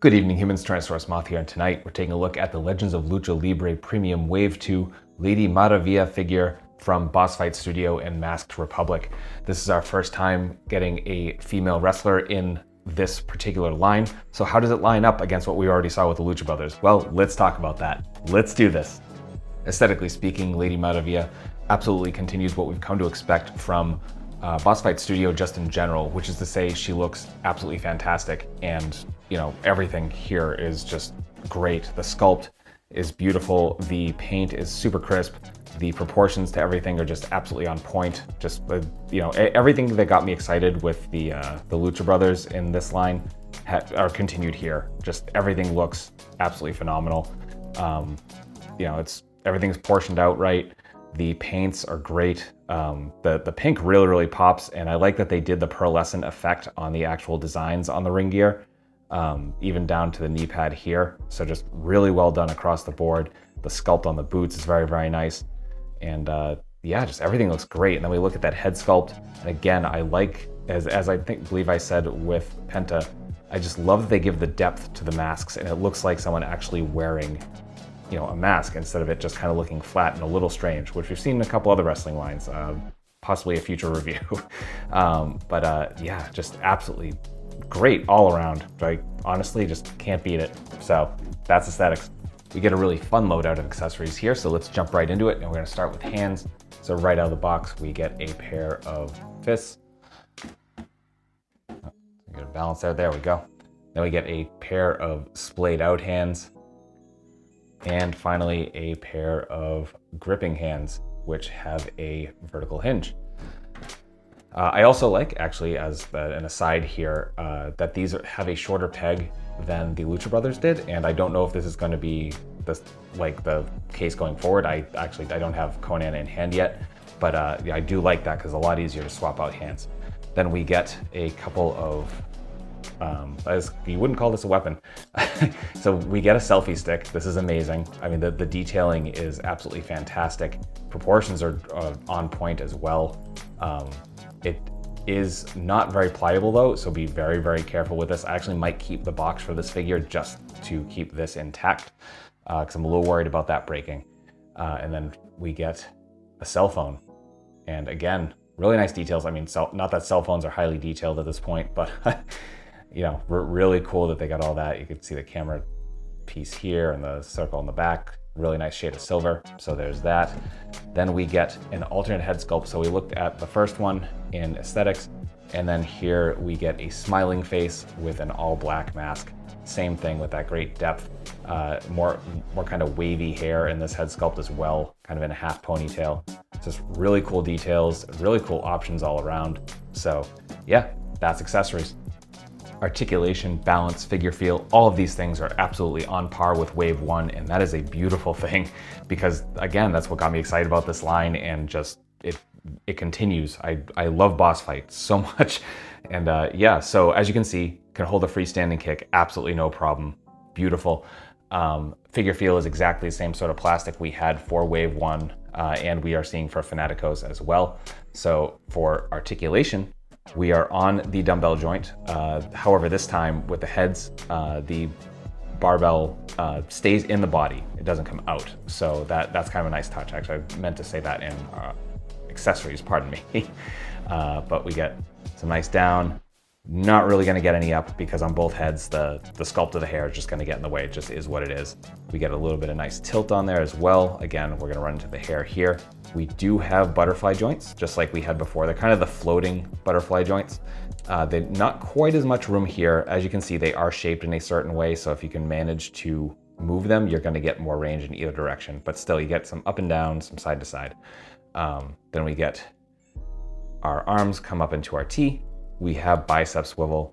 Good evening, humans. TyrannosaurusMoth here, and tonight we're taking a look at the Legends of Lucha Libre Premium Wave 2 Lady Maravilla figure from Boss Fight Studio and Masked Republic. This is our first time getting a female wrestler in this particular line. So how does it line up against what we already saw with the Lucha Brothers? Well, let's talk about that. Let's do this. Aesthetically speaking, Lady Maravilla absolutely continues what we've come to expect from Boss Fight Studio just in general, which is to say she looks absolutely fantastic, and you know, everything here is just great. The sculpt is beautiful, the paint is super crisp, the proportions to everything are just absolutely on point. Just you know, everything that got me excited with the Lucha Brothers in this line are continued here. Just everything looks absolutely phenomenal. You know, everything's portioned out right. The paints are great. The pink really pops, and I like that they did the pearlescent effect on the actual designs on the ring gear, even down to the knee pad here. So just really well done across the board. The sculpt on the boots is very nice, and yeah, just everything looks great. And then we look at that head sculpt, and again, I like, as I believe I said with Penta, I just love that they give the depth to the masks, and it looks like someone actually wearing, you know, a mask instead of it just kind of looking flat and a little strange, which we've seen in a couple other wrestling lines, possibly a future review. Yeah, just absolutely great all around. I honestly just can't beat it. So that's aesthetics. We get a really fun loadout of accessories here, so let's jump right into it, and we're going to start with hands. So right out of the box, we get a pair of fists. Oh, get a balance there we go. Then we get a pair of splayed out hands. And finally, a pair of gripping hands, which have a vertical hinge. I also like, actually, as an aside here, that these have a shorter peg than the Lucha Brothers did, and I don't know if this is going to be the case going forward. I don't have Conan in hand yet, but yeah, I do like that because it's a lot easier to swap out hands. Then we get a couple of you wouldn't call this a weapon. So we get a selfie stick. This is amazing. I mean, the detailing is absolutely fantastic. Proportions are on point as well. It is not very pliable though, so be very careful with this. I actually might keep the box for this figure just to keep this intact, because I'm a little worried about that breaking. And then we get a cell phone. And again, really nice details. I mean, not that cell phones are highly detailed at this point, but you know, really cool that they got all that. You can see the camera piece here and the circle in the back. Really nice shade of silver. So there's that. Then we get an alternate head sculpt. So we looked at the first one in aesthetics, and then here we get a smiling face with an all black mask. Same thing with that great depth. More kind of wavy hair in this head sculpt as well, kind of in a half ponytail. Just really cool details, really cool options all around. So yeah, that's accessories. Articulation, balance, figure feel, all of these things are absolutely on par with Wave 1, and that is a beautiful thing because, again, that's what got me excited about this line, and just it continues. I love Boss Fight so much, and yeah, so as you can see, can hold a freestanding kick, absolutely no problem. Beautiful. Figure feel is exactly the same sort of plastic we had for Wave 1, and we are seeing for Fanaticos as well. So for articulation, we are on the dumbbell joint. However, this time with the heads, the barbell stays in the body. It doesn't come out. So that's kind of a nice touch. Actually, I meant to say that in accessories, pardon me. But we get some nice down. Not really going to get any up because on both heads, the sculpt of the hair is just going to get in the way. It just is what it is. We get a little bit of nice tilt on there as well. Again, we're going to run into the hair here. We do have butterfly joints, just like we had before. They're kind of the floating butterfly joints. They're not quite as much room here. As you can see, they are shaped in a certain way. So if you can manage to move them, you're going to get more range in either direction. But still, you get some up and down, some side to side. Then we get our arms come up into our T. We have bicep swivel,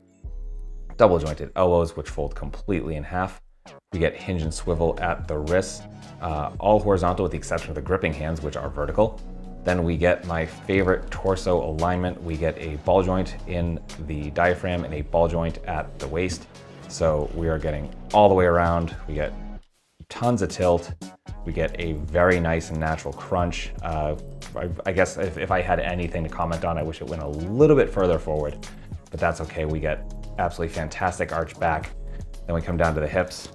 double jointed elbows, which fold completely in half. We get hinge and swivel at the wrists, all horizontal with the exception of the gripping hands, which are vertical. Then we get my favorite torso alignment. We get a ball joint in the diaphragm and a ball joint at the waist. So we are getting all the way around. We get tons of tilt. We get a very nice and natural crunch. I guess if I had anything to comment on, I wish it went a little bit further forward, but that's okay. We get absolutely fantastic arch back. Then we come down to the hips.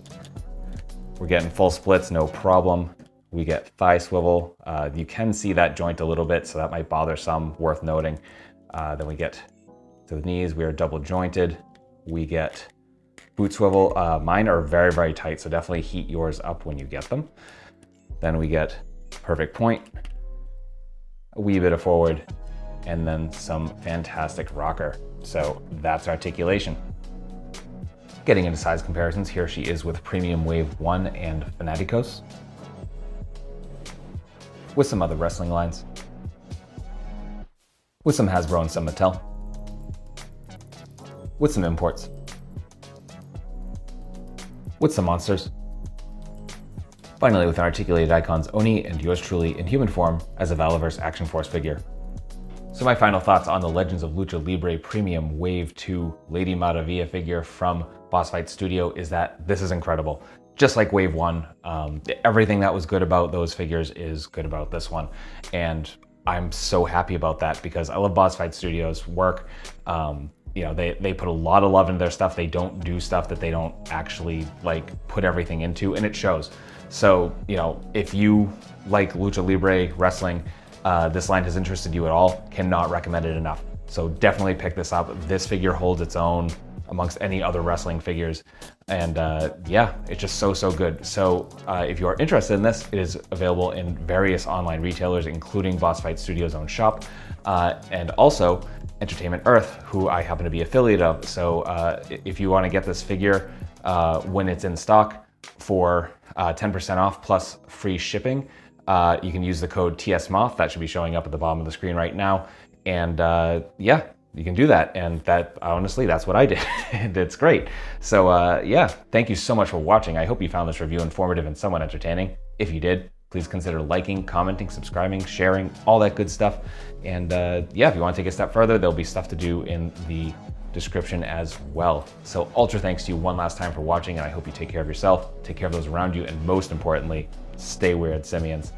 We're getting full splits, no problem. We get thigh swivel. You can see that joint a little bit, so that might bother some, worth noting. Then we get to the knees, we are double jointed. We get boot swivel. Mine are very, very tight, so definitely heat yours up when you get them. Then we get perfect point, a wee bit of forward, and then some fantastic rocker. So that's articulation. Getting into size comparisons, here she is with Premium Wave 1 and Fanaticos, with some other wrestling lines, with some Hasbro and some Mattel, with some imports, with some monsters. Finally, with an articulated icons, Oni and yours truly in human form as a Valaverse Action Force figure. So my final thoughts on the Legends of Lucha Libre Premium Wave 2 Lady Maravilla figure from Boss Fight Studio is that this is incredible. Just like Wave 1, everything that was good about those figures is good about this one. And I'm so happy about that because I love Boss Fight Studio's work. You know, they put a lot of love into their stuff. They don't do stuff that they don't actually like put everything into, and it shows. So, you know, if you like Lucha Libre wrestling, this line has interested you at all, cannot recommend it enough. So definitely pick this up. This figure holds its own amongst any other wrestling figures. And yeah, it's just so, so good. So if you are interested in this, it is available in various online retailers, including Boss Fight Studio's own shop, and also Entertainment Earth, who I happen to be affiliate of. So if you want to get this figure when it's in stock for 10% off plus free shipping, you can use the code TSMoth. That should be showing up at the bottom of the screen right now. And yeah, you can do that. And that, honestly, that's what I did. And it's great. So yeah, thank you so much for watching. I hope you found this review informative and somewhat entertaining. If you did, please consider liking, commenting, subscribing, sharing, all that good stuff. And yeah, if you want to take a step further, there'll be stuff to do in the description as well. So ultra thanks to you one last time for watching, and I hope you take care of yourself, take care of those around you, and most importantly, stay weird, simians.